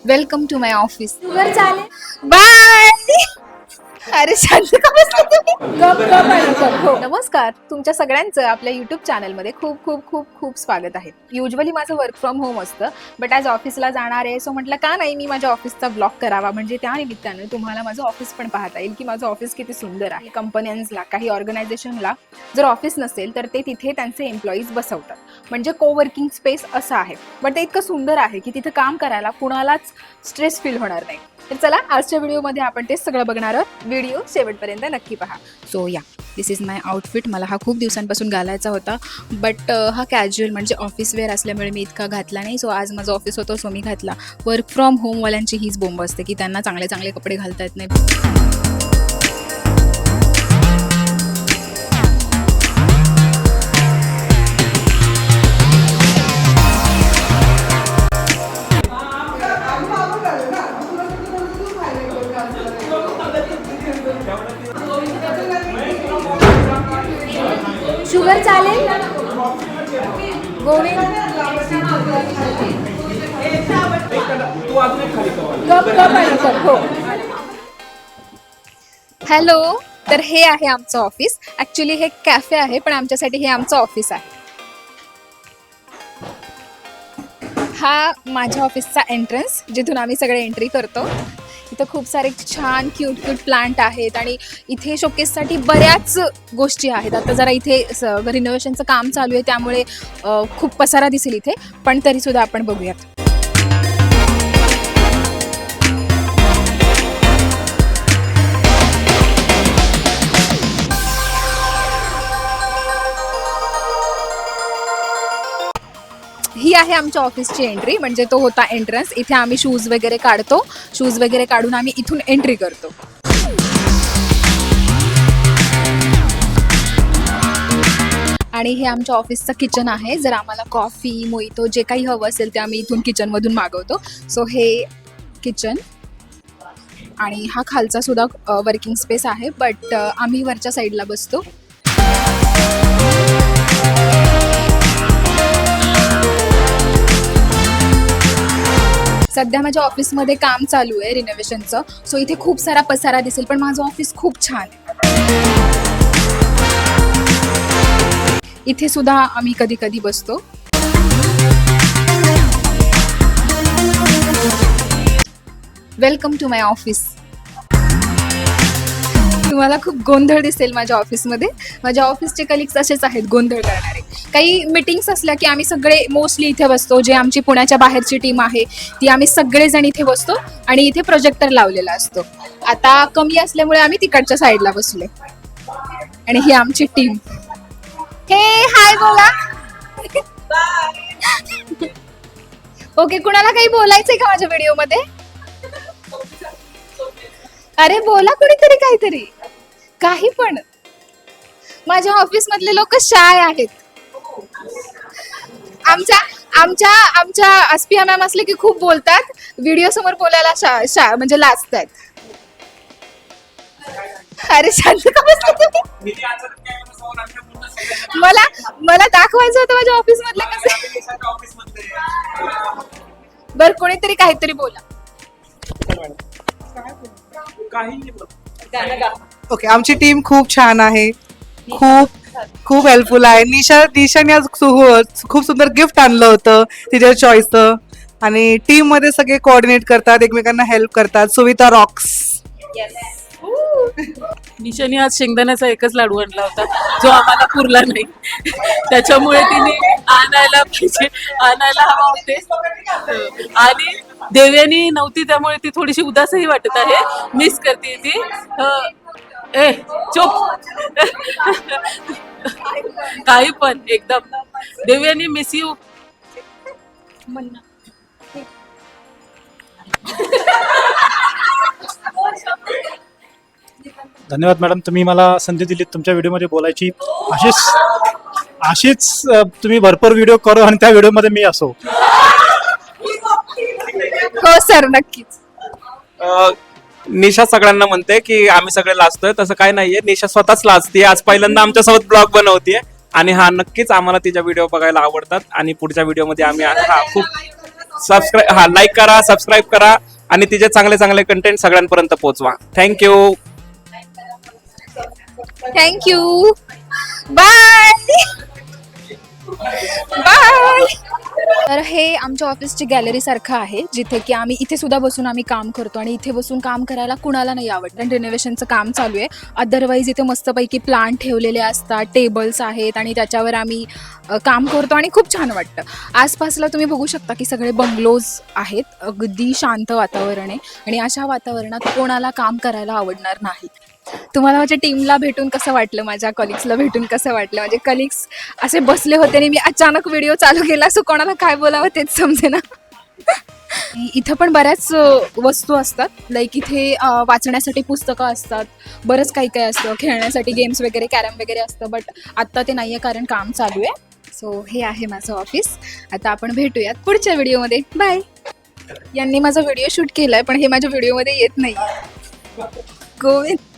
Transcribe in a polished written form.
Welcome to my office. Sugar चालेल. Bye. अरे शांत का बसला तुम्ही? गप गप आणि गप. हो. नमस्कार, तुमच्या सगळ्यांचं आपल्या यूट्यूब चॅनलमध्ये खूप खूप खूप खूप स्वागत आहे. युजली माझं वर्क फ्रॉम होम असतं, बट आज ऑफिसला जाणार आहे, सो म्हटलं का नाही मी माझ्या ऑफिसचा ब्लॉग करावा, म्हणजे त्या निमित्तानं तुम्हाला माझं ऑफिस पण पाहता येईल की माझं ऑफिस किती सुंदर आहे. कंपन्यांना, काही ऑर्गनायझेशनला जर ऑफिस नसेल तर ते तिथे त्यांचे एम्प्लॉईज बसवतात, म्हणजे कोवर्किंग स्पेस असं आहे. बट ते इतकं सुंदर आहे की तिथं काम करायला कुणालाच स्ट्रेस फील होणार नाही. तर चला आजच्या व्हिडिओमध्ये आपण तेच सगळं बघणार आहोत. व्हिडिओ शेवटपर्यंत नक्की पहा. सो या, दिस इज माय आउटफिट. मला हा खूप दिवसांपासून घालायचा होता, बट हा कॅज्युअल म्हणजे ऑफिस वेअर असल्यामुळे मी इतका घातला नाही. सो आज माझं ऑफिस होतं, सो मी घातला. वर्क फ्रॉम होमवाल्यांची हीच बोंब असते की त्यांना चांगले चांगले कपडे घालता येत नाही. शुगर चालेल. गोविंद गप गप आणि गप. हो. हॅलो, तर हे आहे आमचं ऑफिस. ॲक्च्युली हे कॅफे आहे, पण आमच्यासाठी हे आमचं ऑफिस आहे. हा माझ्या ऑफिसचा एंट्रन्स, जिथून आम्ही सगळे एंट्री करतो. इथं खूप सारे छान क्यूट क्यूट प्लांट आहेत आणि इथे शोकेससाठी बऱ्याच गोष्टी आहेत. आता जरा इथे रिनोव्हेशनचं काम चालू आहे, त्यामुळे खूप पसारा दिसेल इथे, पण तरीसुद्धा आपण बघूयात. ही आहे आमच्या ऑफिसची एंट्री, म्हणजे तो होता एंट्रन्स. इथे आम्ही शूज वगैरे काढतो. शूज वगैरे काढून आम्ही इथून एंट्री करतो. आणि हे आमच्या ऑफिसचं किचन आहे. जर आम्हाला कॉफी, मोहितो जे काही हवं असेल ते आम्ही इथून किचनमधून मागवतो. सो हे किचन, आणि हा खालचा सुद्धा वर्किंग स्पेस आहे, बट आम्ही वरच्या साईडला बसतो. सध्या माझ्या ऑफिसमध्ये काम चालू आहे रिनोव्हेशनचं, सो इथे खूप सारा पसारा दिसेल, पण माझं ऑफिस खूप छान आहे. इथे सुद्धा आम्ही कधी कधी बसतो. Welcome to my office. तुम्हाला खूप गोंधळ दिसेल माझ्या ऑफिसमध्ये. माझ्या ऑफिसचे कलिग्स असेच आहेत, गोंधळ करणारे. काही मीटिंग्स असल्या की आम्ही सगळे मोस्टली इथे बसतो. जे आमची पुण्याच्या बाहेरची टीम आहे ती आम्ही सगळेजण इथे बसतो आणि इथे प्रोजेक्टर लावलेला असतो. आता कमी असल्यामुळे आम्ही तिकडच्या साईडला बसलो. आणि ही आमची टीम. हे हाय बोला. ओके, कुणाला काही बोलायचंय का माझ्या व्हिडिओमध्ये? अरे बोला कुणीतरी काहीतरी, काही पण. माझ्या ऑफिस मधले लोक शाय आहेत. आमच्या अस्पिया मॅम असले की खूप बोलतात, व्हिडिओ समोर बोलायला म्हणजे लाजतात. अरे शांत का बसला तुम्ही? मला दाखवायचं होतं माझ्या ऑफिस मधलं कसं. बर, कोणीतरी काहीतरी बोला. ओके, आमची टीम खूप छान आहे, खूप खूप हेल्पफुल आहे. निशाने आज खूप सुंदर गिफ्ट आणलं होतं तिच्या चॉईसचं, आणि टीम मध्ये सगळे कोऑर्डिनेट करतात, एकमेकांना हेल्प करतात. सुविता रॉक्स. निशाने आज शेंगदाण्याचा एकच लाडू आणला होता, जो आम्हाला पुरला नाही. त्याच्यामुळे तिने आणायला हवा होते. आणि देव्यानी नव्हती, त्यामुळे ती थोडीशी उदासही वाटत आहे. मिस करते ती. ए चुप. काही पण एकदम. Devyani miss you. धन्यवाद मॅडम, तुम्ही मला संधी दिली तुमच्या व्हिडिओमध्ये बोलायची. अशीच तुम्ही भरपूर व्हिडिओ करू आणि त्या व्हिडिओमध्ये मी असो. हो सर, नक्कीच. निशा सगळ्यांना म्हणते की आम्ही सगळे लाजतोय, तसं काय नाहीये. निशा स्वतःच लाजते. आज पहिल्यांदा आमच्यासोबत ब्लॉग बनवतीये आणि हा नक्कीच आम्हाला तिच्या व्हिडिओ बघायला आवडतात आणि पुढच्या व्हिडिओमध्ये आम्ही खूप लाईक करा, सबस्क्राईब करा आणि तिचे चांगले चांगले कंटेंट सगळ्यांपर्यंत पोहोचवा. थँक्यू. थँक्यू. Bye bye. तर हे आमच्या ऑफिसची गॅलरी सारखं आहे, जिथे की आम्ही इथे सुद्धा बसून आम्ही काम करतो आणि इथे बसून काम करायला कुणाला नाही आवडत. आणि रिनोव्हेशनचं काम चालू आहे. अदरवाईज इथे मस्तपैकी प्लांट ठेवलेले असतात, टेबल्स आहेत आणि त्याच्यावर आम्ही काम करतो आणि खूप छान वाटतं. आसपासला तुम्ही बघू शकता की सगळे बंगलोज आहेत, अगदी शांत वातावरण आहे आणि अशा वातावरणात कोणाला काम करायला आवडणार नाही. तुम्हाला माझ्या टीमला भेटून कसं वाटलं, माझ्या कलिग्सला भेटून कसं वाटलं? माझे कलिग्स असे बसले होते आणि मी अचानक व्हिडिओ चालू केला, सो कोणाला काय बोलावं तेच समजेना. इथं पण बऱ्याच वस्तू असतात, लाईक इथे वाचण्यासाठी पुस्तकं असतात, बरंच काही काही असतं, खेळण्यासाठी गेम्स वगैरे, कॅरम वगैरे असतं. बट आत्ता ते नाही आहे कारण काम चालू आहे. सो हे आहे माझं ऑफिस. आता आपण भेटूयात पुढच्या व्हिडिओमध्ये. बाय. यांनी माझा व्हिडिओ शूट केलाय पण हे माझ्या व्हिडिओमध्ये येत नाही. गोविंद.